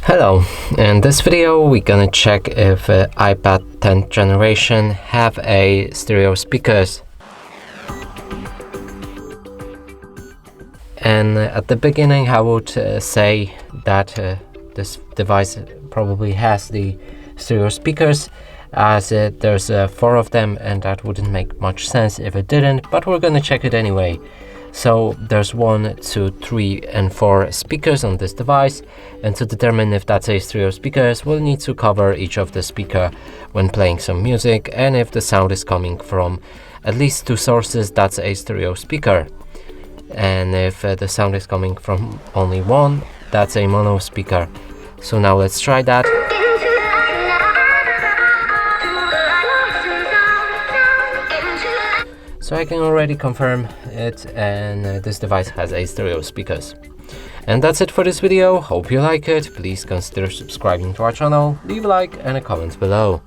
Hello, in this video we're gonna check if iPad 10th generation have a stereo speakers. And at the beginning I would say that this device probably has the stereo speakers, as there's 4 of them, and that wouldn't make much sense if it didn't, but we're gonna check it anyway. So there's 1, 2, 3 and 4 speakers on this device, and to determine if that's a stereo speakers, we'll need to cover each of the speaker when playing some music, and if the sound is coming from at least 2 sources, that's a stereo speaker. And if the sound is coming from only 1, that's a mono speaker. So now let's try that. So I can already confirm it, and this device has a stereo speakers. And that's it for this video. Hope you like it. Please consider subscribing to our channel, leave a like and a comment below.